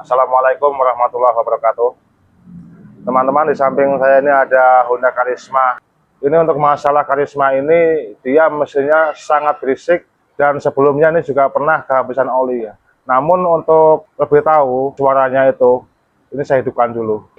Assalamualaikum warahmatullahi wabarakatuh. Teman-teman, di samping saya ini ada Honda Karisma. Ini untuk masalah Karisma ini, dia mesinnya sangat berisik dan sebelumnya ini juga pernah kehabisan oli ya. Namun untuk lebih tahu suaranya itu, ini saya hidupkan dulu.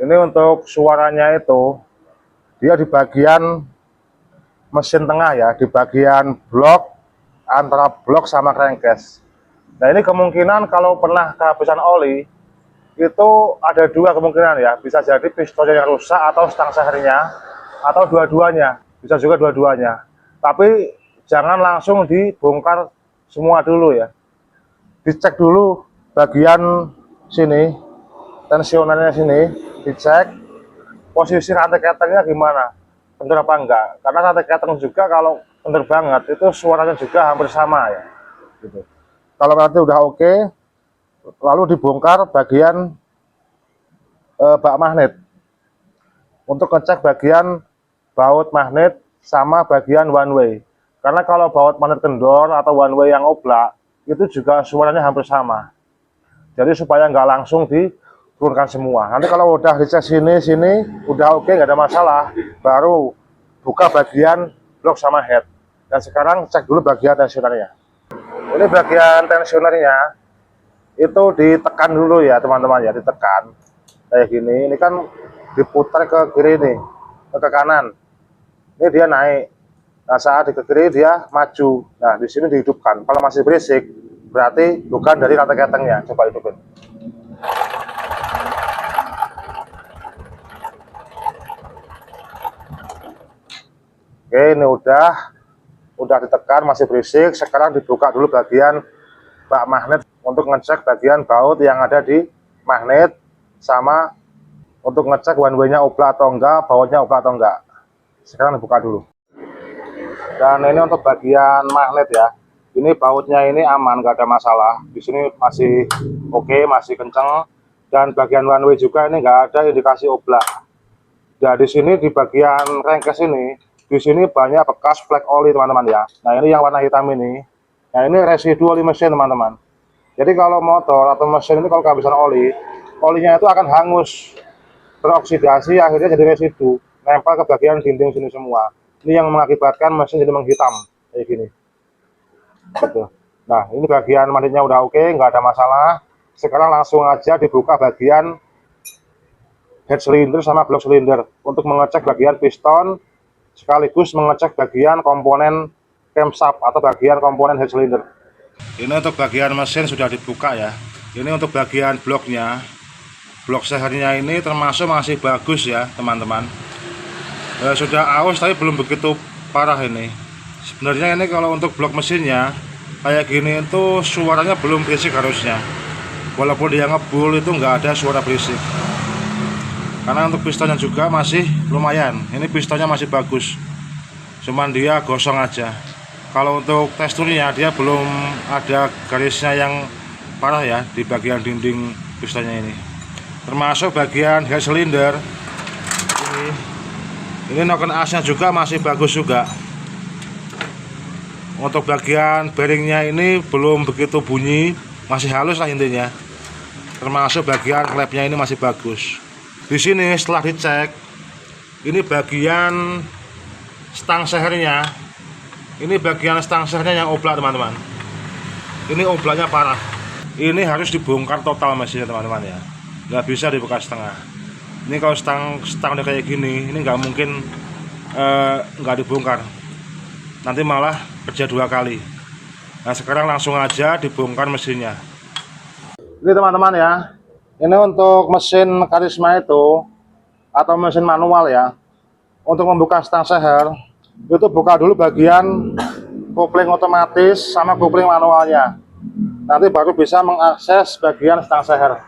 Ini untuk suaranya itu, dia di bagian mesin tengah ya, di bagian blok, antara blok sama crankcase. Nah ini kemungkinan kalau pernah kehabisan oli, itu ada dua kemungkinan ya, bisa jadi pistonnya yang rusak atau stang sehernya, atau dua-duanya, bisa juga dua-duanya. Tapi jangan langsung dibongkar semua dulu ya, dicek dulu bagian sini, tensionernya sini, dicek posisi rantai ketengnya gimana, bener apa enggak, karena rantai keteng juga kalau bener banget itu suaranya juga hampir sama ya gitu. Kalau nanti udah oke, lalu dibongkar bagian bak magnet untuk ngecek bagian baut magnet sama bagian one way, karena kalau baut magnet kendor atau one way yang oblak itu juga suaranya hampir sama. Jadi supaya nggak langsung diturunkan semua. Nanti kalau udah dicek sini udah oke, nggak ada masalah, baru buka bagian blok sama head. Dan sekarang cek dulu bagian tensionernya. Ini bagian tensionernya itu ditekan dulu ya teman-teman ya, ditekan kayak gini. Ini kan diputar ke kiri nih, ke kanan. Ini dia naik. Nah saat di kiri dia maju. Nah di sini dihidupkan. Kalau masih berisik, berarti bukan dari rantai ketengnya. Coba hidupin. Oke, ini udah ditekan, masih berisik. Sekarang dibuka dulu bagian bak magnet untuk ngecek bagian baut yang ada di magnet, sama untuk ngecek one way-nya oblak atau enggak, bautnya oblak atau enggak. Sekarang dibuka dulu. Dan ini untuk bagian magnet ya. Ini bautnya ini aman, nggak ada masalah. Di sini masih oke, masih kenceng. Dan bagian one way juga ini nggak ada indikasi oblak. Nah di sini di bagian crankcase ini, di sini banyak bekas flek oli teman-teman ya. Nah ini yang warna hitam ini. Nah ini residu oli mesin teman-teman. Jadi kalau motor atau mesin ini kalau kehabisan oli, olinya itu akan hangus, teroksidasi, akhirnya jadi residu, nempel ke bagian dinding sini semua. Ini yang mengakibatkan mesin jadi menghitam kayak gini. Gitu. Nah ini bagian magnetnya udah oke, nggak ada masalah. Sekarang langsung aja dibuka bagian head cylinder sama block cylinder untuk mengecek bagian piston, sekaligus mengecek bagian komponen camshaft atau bagian komponen head cylinder. Ini untuk bagian mesin sudah dibuka ya. Ini untuk bagian bloknya, blok sehernya ini termasuk masih bagus ya teman-teman. Sudah aus tapi belum begitu parah ini. Sebenarnya ini kalau untuk blok mesinnya kayak gini itu suaranya belum berisik harusnya. Walaupun dia ngebul itu nggak ada suara berisik. Karena untuk pistonnya juga masih lumayan. Ini pistonnya masih bagus. Cuman dia gosong aja. Kalau untuk teksturnya dia belum ada garisnya yang parah ya di bagian dinding pistonnya ini. Termasuk bagian head cylinder. Ini noken asnya juga masih bagus juga. Untuk bagian bearingnya ini belum begitu bunyi, masih halus lah intinya. Termasuk bagian klepnya ini masih bagus. Di sini setelah dicek, ini bagian stang sehernya, ini bagian stang sehernya yang oblak teman-teman. Ini oblaknya parah. Ini harus dibongkar total mesinnya teman-teman ya. Nggak bisa dibuka setengah. Ini kalau stang udah kayak gini, ini nggak mungkin nggak dibongkar. Nanti malah kerja dua kali. Nah sekarang langsung aja dibongkar mesinnya. Ini teman-teman ya. Ini untuk mesin Karisma itu atau mesin manual ya. Untuk membuka stang seher itu buka dulu bagian kopling otomatis sama kopling manualnya. Nanti baru bisa mengakses bagian stang seher.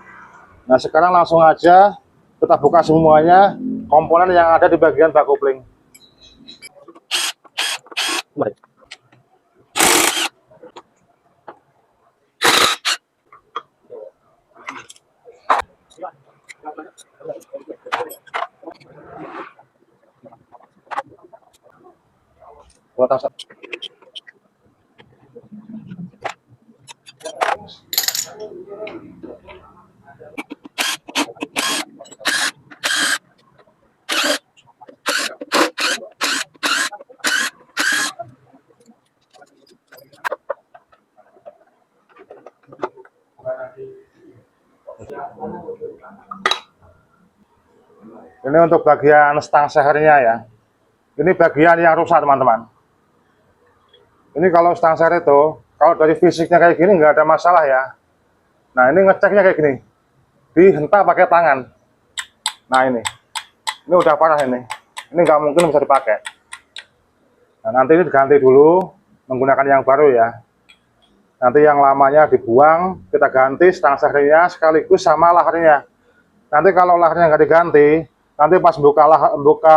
Nah sekarang langsung aja kita buka semuanya komponen yang ada di bagian bak kopling. Rotas. Ini untuk bagian stang sehernya ya. Ini bagian yang rusak teman-teman. Ini kalau stang seher itu, kalau dari fisiknya kayak gini nggak ada masalah ya. Nah ini ngeceknya kayak gini, dihentak pakai tangan. Nah ini udah parah ini nggak mungkin bisa dipakai. Nah nanti ini diganti dulu menggunakan yang baru ya. Nanti yang lamanya dibuang, kita ganti stang sehernya sekaligus sama laharnya. Nanti kalau laharnya nggak diganti, nanti pas buka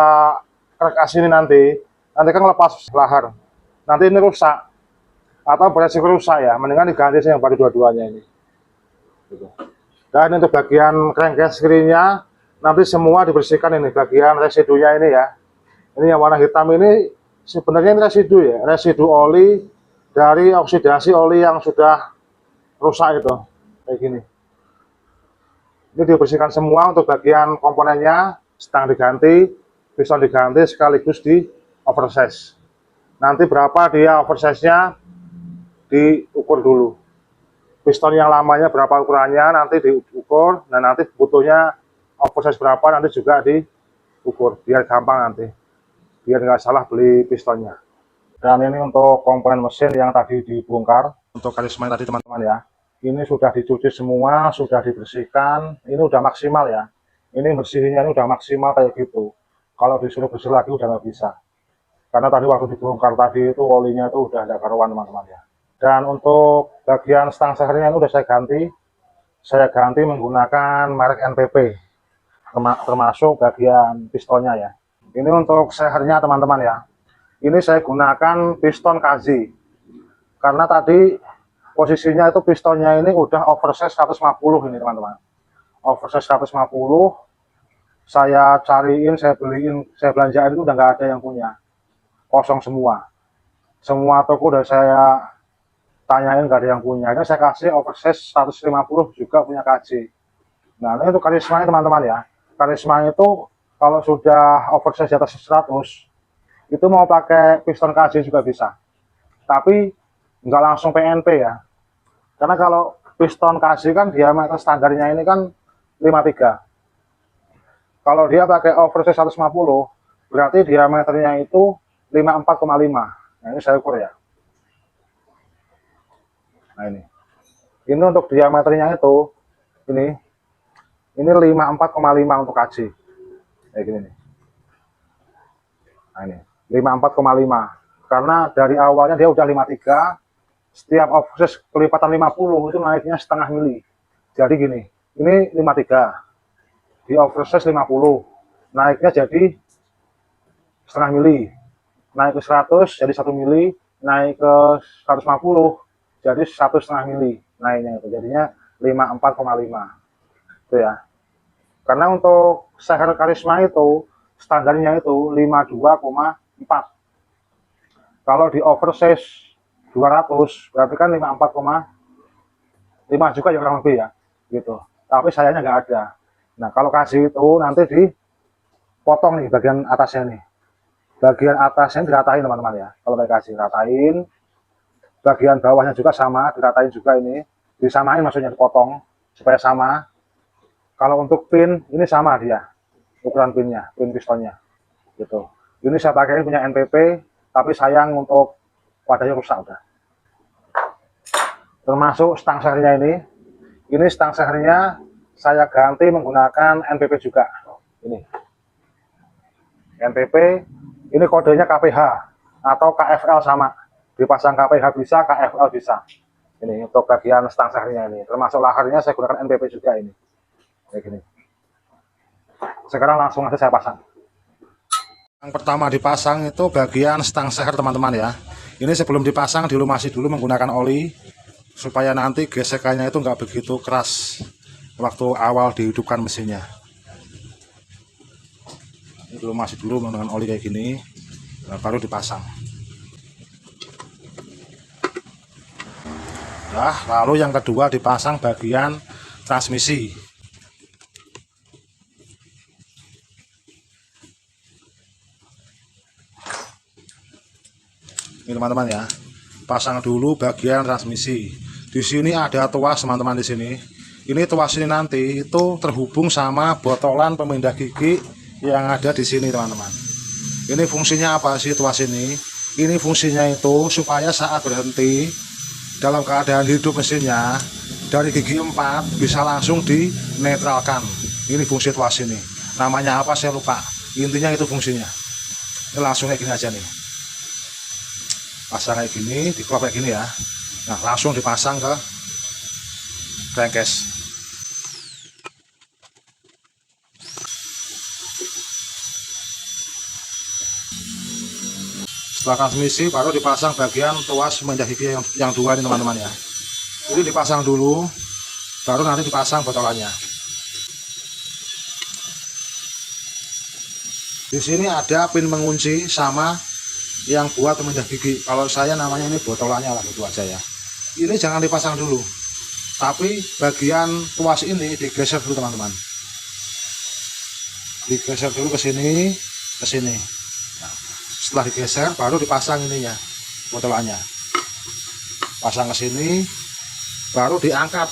krek as ini nanti kan lepas lahar. Nanti ini rusak atau beresiko rusak ya, mendingan diganti yang baru dua-duanya ini. Dan untuk bagian crankcase screen-nya nanti semua dibersihkan ini, bagian residunya ini ya. Ini yang warna hitam ini sebenarnya ini residu ya, residu oli dari oksidasi oli yang sudah rusak itu, kayak gini. Ini dibersihkan semua untuk bagian komponennya, stang diganti, piston diganti sekaligus di oversize. Nanti berapa dia oversize-nya diukur dulu. Piston yang lamanya berapa ukurannya nanti diukur, dan nanti butuhnya oversize berapa nanti juga diukur, biar gampang nanti, biar nggak salah beli pistonnya. Dan ini untuk komponen mesin yang tadi dibongkar, untuk karisma tadi teman-teman ya. Ini sudah dicuci semua, sudah dibersihkan, ini udah maksimal ya. Ini bersihnya ini udah maksimal kayak gitu. Kalau disuruh bersih lagi udah nggak bisa. Karena tadi waktu dibongkar tadi itu olinya itu udah ada karuan teman-teman ya. Dan untuk bagian stang sehernya ini udah saya ganti. Saya ganti menggunakan merek NPP, termasuk bagian pistonnya ya. Ini untuk sehernya teman-teman ya. Ini saya gunakan piston Kazi. Karena tadi posisinya itu pistonnya ini udah oversize 150 ini teman-teman. Oversize 150. Saya cariin, saya beliin, saya belanjain itu udah nggak ada yang punya. Kosong semua. Semua toko udah saya tanyain nggak ada yang punya. Ini saya kasih oversize 150 juga punya KJ. Nah ini untuk karisma teman-teman ya. Karisma itu kalau sudah oversize di atas 100 itu mau pakai piston KJ juga bisa. Tapi nggak langsung PNP ya. Karena kalau piston KJ kan diameter standarnya ini kan 53. Kalau dia pakai oversize 150 berarti diameternya itu 54,5. Nah ini saya ukur ya. Nah ini untuk diameternya itu ini 54,5 untuk KJ kayak gini nih. Nah ini 54,5 karena dari awalnya dia udah 53, setiap oversize kelipatan 50 itu naiknya setengah mili. Jadi gini, ini 53 di oversize 50 naiknya jadi setengah mili, naik ke 100 jadi 1 mili, naik ke 150 jadi 1,5 mili naiknya, itu jadinya 54,5 itu ya. Karena untuk seher karisma itu standarnya itu 52,4. Kalau di oversize 200 berarti kan 54,5 juga ya kurang lebih ya gitu. Tapi sayanya nggak ada. Nah kalau kasih itu nanti dipotong nih bagian atasnya nih. Bagian atasnya diratain teman-teman ya. Kalau pakai kasih ratain, bagian bawahnya juga sama diratain juga ini, disamain maksudnya dipotong supaya sama. Kalau untuk pin ini sama dia ukuran pinnya, pin pistonnya gitu. Ini saya pakai punya NPP, tapi sayang untuk wadahnya rusak udah. Termasuk stang sehernya ini stang sehernya saya ganti menggunakan NPP juga. Ini NPP. Ini kodenya KPH atau KFL sama. Dipasang KPH bisa, KFL bisa. Ini untuk bagian stang sehernya ini. Termasuk laharnya saya gunakan NPP juga ini. Kayak gini. Sekarang langsung aja saya pasang. Yang pertama dipasang itu bagian stang seher teman-teman ya. Ini sebelum dipasang dilumasi dulu menggunakan oli supaya nanti gesekannya itu nggak begitu keras waktu awal dihidupkan mesinnya. Ini dilumasi dulu menggunakan oli kayak gini, nah, baru dipasang. Nah, lalu yang kedua dipasang bagian transmisi. Ini teman-teman ya, pasang dulu bagian transmisi. Di sini ada tuas teman-teman di sini. Ini tuas ini nanti itu terhubung sama botolan pemindah gigi yang ada di sini teman-teman. Ini fungsinya apa sih tuas ini? Ini fungsinya itu supaya saat berhenti dalam keadaan hidup mesinnya dari gigi 4 bisa langsung dinetralkan. Ini fungsi tuas ini. Namanya apa saya lupa. Intinya itu fungsinya. Ini langsung kayak gini aja nih. Pasang kayak gini, diklop kayak gini ya. Nah, langsung dipasang ke crankcase. Setelah transmisi baru dipasang bagian tuas pemindah gigi yang dua ini teman-teman ya. Ini dipasang dulu, baru nanti dipasang botolannya. Di sini ada pin mengunci sama yang buat pemindah gigi. Kalau saya namanya ini botolannya lah, itu aja ya. Ini jangan dipasang dulu, tapi bagian tuas ini digeser dulu teman-teman. Digeser dulu ke sini, ke sini. Nah, setelah digeser baru dipasang ininya, botolannya. Pasang ke sini, baru diangkat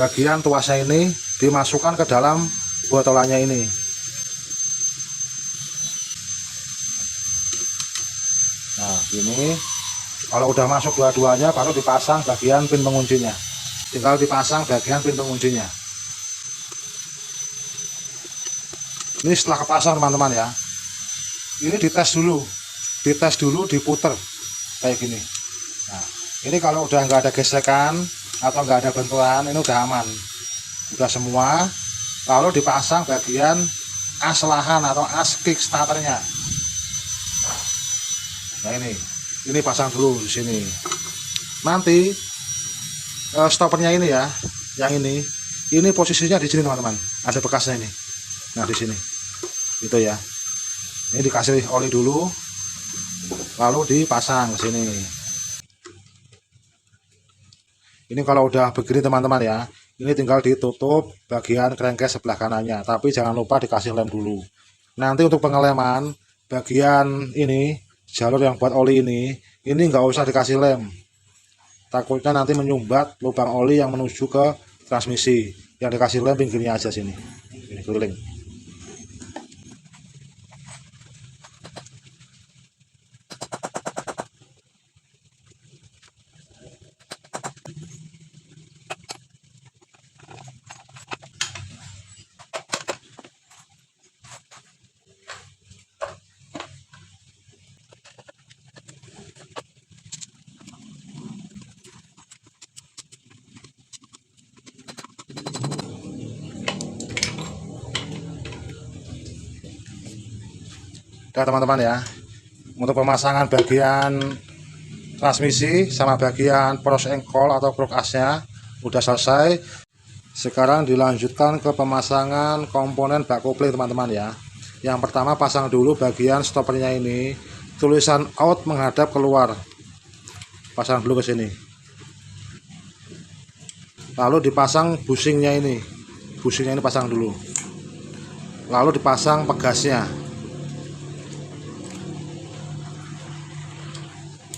bagian tuasnya ini, dimasukkan ke dalam botolannya ini. Nah, ini kalau udah masuk dua-duanya baru dipasang bagian pin penguncinya. Tinggal dipasang bagian pin penguncinya. Ini setelah kepasang teman-teman ya. Ini dites dulu, diputer kayak gini. Nah, ini kalau udah nggak ada gesekan atau nggak ada benturan, ini udah aman, udah semua. Lalu dipasang bagian as lahan atau as kickstarternya. Nah, ini pasang dulu di sini. Nanti stoppernya ini ya, yang ini posisinya di sini teman-teman. Ada bekasnya ini. Nah, di sini. Itu ya. Ini dikasih oli dulu, lalu dipasang ke sini. Ini kalau udah begini teman-teman ya, ini tinggal ditutup bagian crankcase sebelah kanannya. Tapi jangan lupa dikasih lem dulu. Nanti untuk pengeleman bagian ini, jalur yang buat oli ini nggak usah dikasih lem, takutnya nanti menyumbat lubang oli yang menuju ke transmisi. Yang dikasih lem pinggirnya aja sini, ini keliling. Nah teman-teman ya, untuk pemasangan bagian transmisi sama bagian pros engkol atau kruk asnya udah selesai. Sekarang dilanjutkan ke pemasangan komponen bak kopling teman-teman ya. Yang pertama pasang dulu bagian stoppernya ini, tulisan out menghadap keluar, pasang dulu ke sini. Lalu dipasang bushingnya ini pasang dulu. Lalu dipasang pegasnya.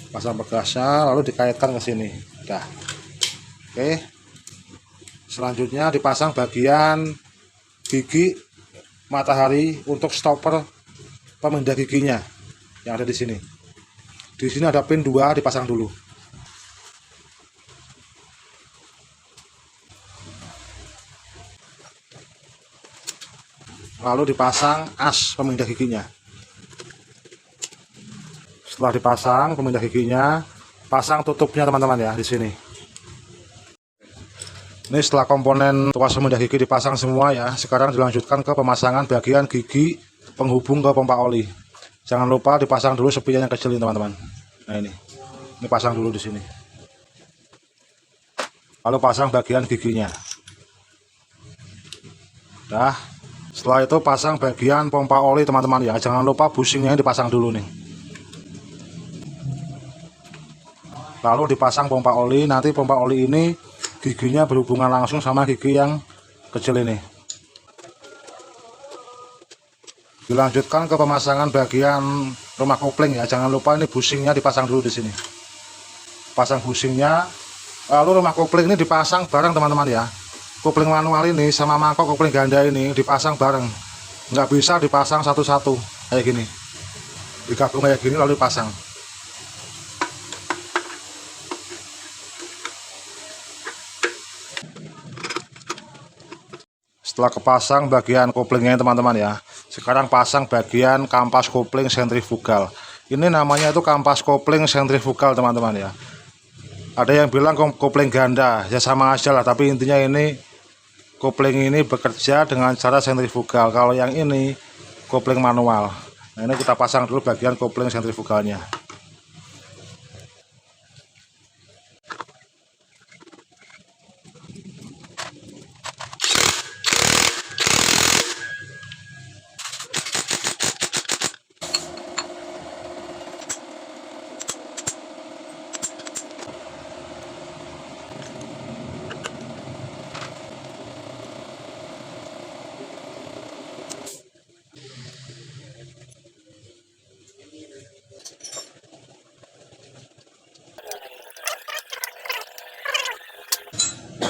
Pasang pegasnya lalu dikaitkan ke sini. Udah. Oke. Selanjutnya dipasang bagian gigi matahari untuk stopper pemindah giginya yang ada di sini. Di sini ada pin 2, dipasang dulu. Lalu dipasang as pemindah giginya. Setelah dipasang pemindah giginya, pasang tutupnya teman-teman ya di sini. Ini setelah komponen tuas pemindah gigi dipasang semua ya, sekarang dilanjutkan ke pemasangan bagian gigi penghubung ke pompa oli. Jangan lupa dipasang dulu sepinya yang kecil ini teman-teman. Nah ini pasang dulu di sini. Lalu pasang bagian giginya. Nah, setelah itu pasang bagian pompa oli teman-teman ya. Jangan lupa bushingnya dipasang dulu nih. lalu dipasang pompa oli. Nanti pompa oli ini giginya berhubungan langsung sama gigi yang kecil ini. Dilanjutkan ke pemasangan bagian rumah kopling ya. Jangan lupa ini bushingnya dipasang dulu di sini. Pasang bushingnya, lalu rumah kopling ini dipasang bareng teman-teman ya. Kopling manual ini sama mangkok kopling ganda ini dipasang bareng. Nggak bisa dipasang satu-satu kayak gini. Digabung kayak gini lalu dipasang. Setelah kepasang bagian koplingnya teman-teman ya, sekarang pasang bagian kampas kopling sentrifugal. Ini namanya itu kampas kopling sentrifugal teman-teman ya. Ada yang bilang kopling ganda, ya sama aja lah, tapi intinya ini kopling ini bekerja dengan cara sentrifugal. Kalau yang ini kopling manual. Nah, ini kita pasang dulu bagian kopling sentrifugalnya.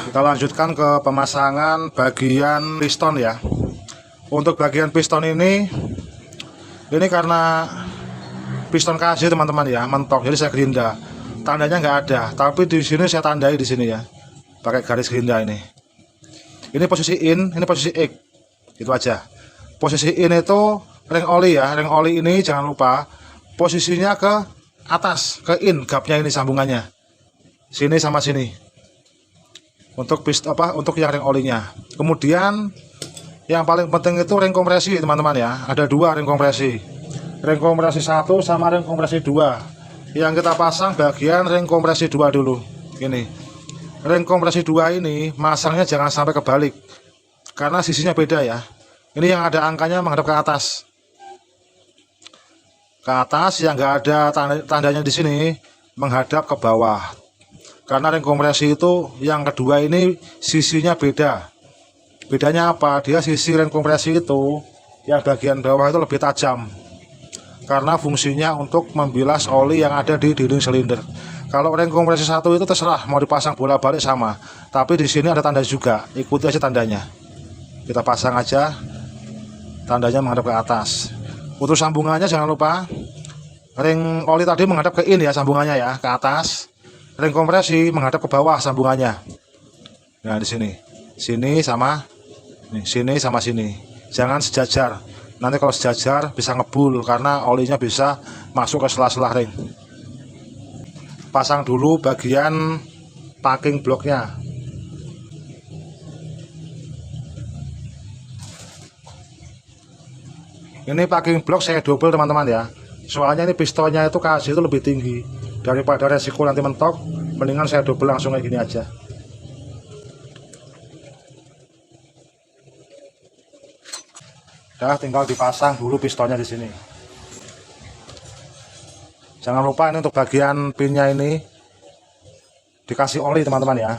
Kita lanjutkan ke pemasangan bagian piston ya. Untuk bagian piston ini karena piston KZ teman-teman ya, mentok, jadi saya gerinda. Tandanya nggak ada, tapi di sini saya tandai di sini ya, pakai garis gerinda ini. Ini posisi in, ini posisi X, itu aja. Posisi in itu ring oli ya, ring oli ini jangan lupa posisinya ke atas, ke in, gapnya ini sambungannya, sini sama sini. Untuk untuk yang ring olinya. Kemudian yang paling penting itu ring kompresi teman-teman ya. Ada dua ring kompresi. Ring kompresi 1 sama ring kompresi 2. Yang kita pasang bagian ring kompresi 2 dulu. Ini. Ring kompresi 2 ini masangnya jangan sampai kebalik. Karena sisinya beda ya. Ini yang ada angkanya menghadap ke atas. Ke atas, yang nggak ada tandanya di sini menghadap ke bawah. Karena ring kompresi itu yang kedua ini sisinya beda. Bedanya apa? Dia sisi ring kompresi itu yang bagian bawah itu lebih tajam. Karena fungsinya untuk membilas oli yang ada di dinding silinder. Kalau ring kompresi 1 itu terserah mau dipasang bola-balik sama. Tapi di sini ada tanda juga. Ikuti aja tandanya. Kita pasang aja. Tandanya menghadap ke atas. Untuk sambungannya jangan lupa ring oli tadi menghadap ke in ya, sambungannya ya, ke atas. Ring kompresi menghadap ke bawah sambungannya. Nah, di sini. Sini sama sini. Jangan sejajar. Nanti kalau sejajar bisa ngebul karena olinya bisa masuk ke sela-sela ring. Pasang dulu bagian packing bloknya. Ini packing blok saya double teman-teman ya. Soalnya ini pistonnya itu KZ itu lebih tinggi. Daripada resiko nanti mentok, mendingan saya double langsung kayak gini aja. Dah, tinggal dipasang dulu pistonnya di sini. Jangan lupa ini untuk bagian pinnya ini dikasih oli teman-teman ya.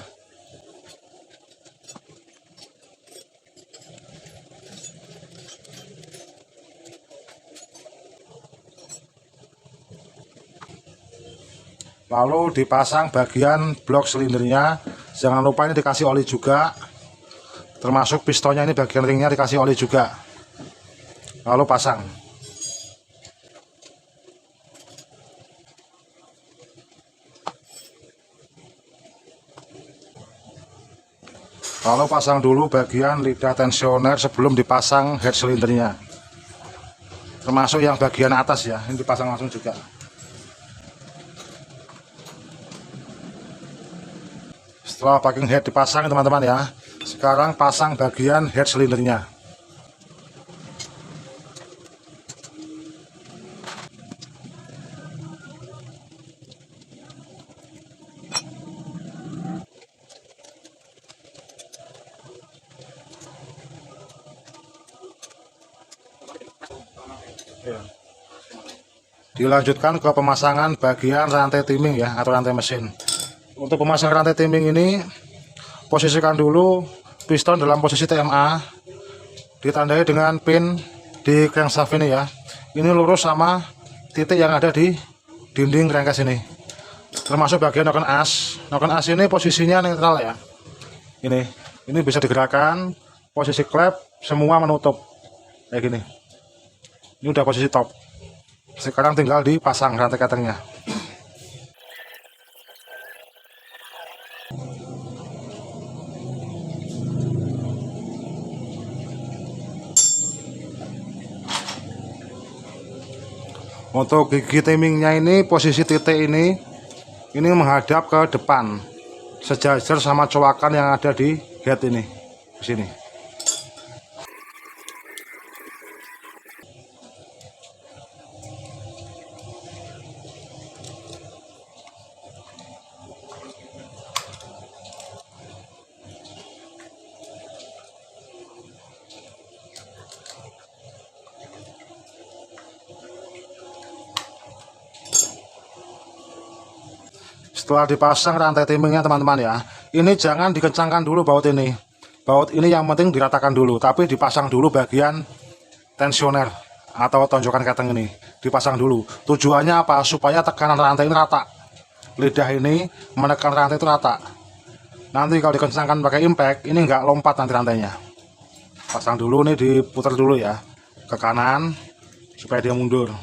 Lalu dipasang bagian blok silindernya. Jangan lupa ini dikasih oli juga. Termasuk pistonnya ini bagian ringnya dikasih oli juga. Lalu pasang. Lalu pasang dulu bagian lidah tensioner sebelum dipasang head silindernya. Termasuk yang bagian atas ya, ini dipasang langsung juga. Setelah packing head dipasang teman-teman ya, sekarang pasang bagian head silindernya. dilanjutkan ke pemasangan bagian rantai timing ya, atau rantai mesin. Untuk pemasangan rantai timing ini, posisikan dulu piston dalam posisi TMA, ditandai dengan pin di crankshaft ini ya. Ini lurus sama titik yang ada di dinding crankcase ini, termasuk bagian noken as. Noken as ini posisinya netral ya. Ini bisa digerakkan, posisi klep semua menutup kayak gini. Ini udah posisi top. Sekarang tinggal dipasang rantai ketengnya. Untuk gigi timingnya ini, posisi titik ini menghadap ke depan, sejajar sama coakan yang ada di head ini, di sini. Setelah dipasang rantai timingnya teman-teman ya, ini jangan dikencangkan dulu baut ini. Baut ini yang penting diratakan dulu, tapi dipasang dulu bagian tensioner atau tonjokan keteng ini. Dipasang dulu. Tujuannya apa? Supaya tekanan rantai ini rata. Lidah ini menekan rantai itu rata. Nanti kalau dikencangkan pakai impact, ini nggak lompat nanti rantainya. Pasang dulu nih, diputar dulu ya ke kanan supaya dia mundur.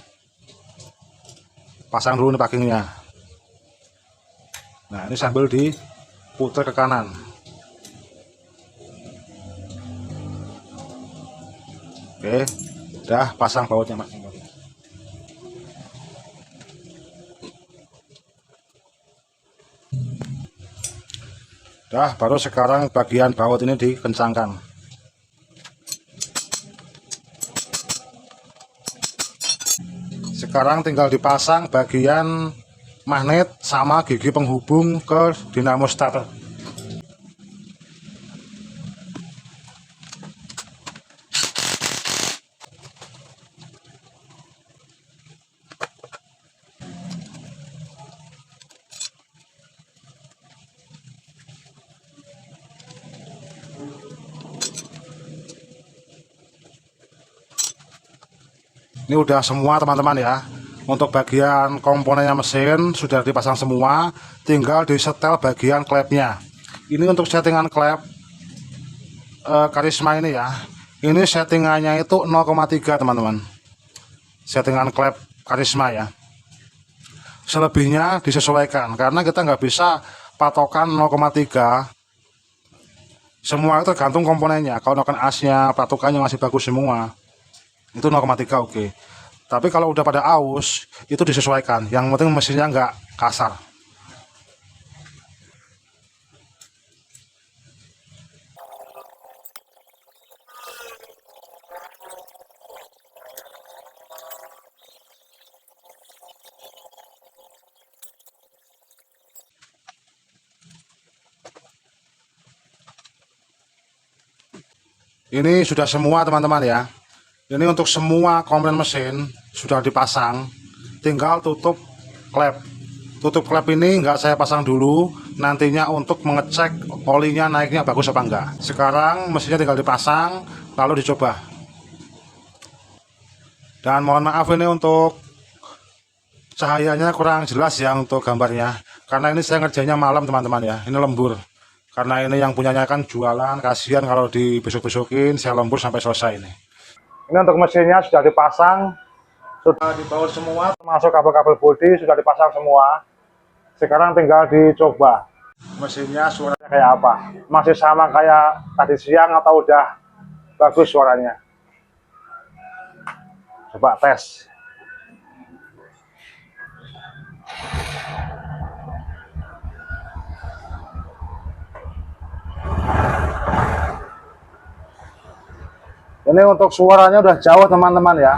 Pasang dulu nih packingnya. Nah, ini sambil diputar ke kanan. Oke, udah pasang bautnya mas. Udah, baru sekarang bagian baut ini dikencangkan. Sekarang tinggal dipasang bagian magnet sama gigi penghubung ke dinamo starter. Ini udah semua teman-teman ya. Untuk bagian komponennya mesin sudah dipasang semua, tinggal disetel bagian klepnya. Ini untuk settingan klep Karisma ini ya. Ini settingannya itu 0,3 teman-teman. Settingan klep Karisma ya. Selebihnya disesuaikan karena kita nggak bisa patokan 0,3. Semua itu tergantung komponennya. Kalau noken asnya, patokannya masih bagus semua, itu 0,3 oke. Tapi kalau udah pada aus, itu disesuaikan. Yang penting mesinnya nggak kasar. Ini sudah semua teman-teman ya. Ini untuk semua komponen mesin sudah dipasang, tinggal tutup klep. Tutup klep ini nggak saya pasang dulu, nantinya untuk mengecek olinya naiknya bagus apa enggak. Sekarang mesinnya tinggal dipasang, lalu dicoba. Dan mohon maaf ini untuk cahayanya kurang jelas ya untuk gambarnya, karena ini saya ngerjainnya malam teman-teman ya, ini lembur. Karena ini yang punyanya kan jualan, kasihan kalau dibesok-besokin, saya lembur sampai selesai ini. Ini untuk mesinnya sudah dipasang, sudah dibaut semua, termasuk kabel-kabel bodi sudah dipasang semua. Sekarang tinggal dicoba mesinnya suaranya kayak apa, masih sama kayak tadi siang atau udah bagus suaranya. Coba tes. Ini untuk suaranya udah jauh teman-teman ya.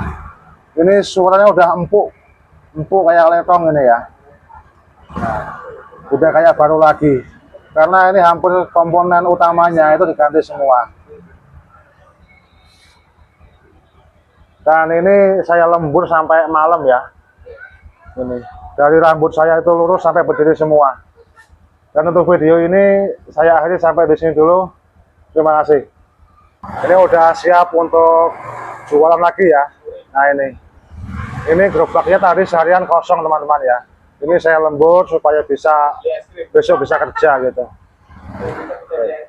Ini suaranya udah empuk kayak letong ini ya. Nah, udah kayak baru lagi. Karena ini hampir komponen utamanya itu diganti semua. Dan ini saya lembur sampai malam ya. Ini dari rambut saya itu lurus sampai berdiri semua. Dan untuk video ini saya akhiri sampai di sini dulu. Terima kasih. Ini udah siap untuk jualan lagi ya. Nah ini gerobaknya tadi seharian kosong teman-teman ya. Ini saya lembur supaya bisa besok bisa kerja gitu. Oke.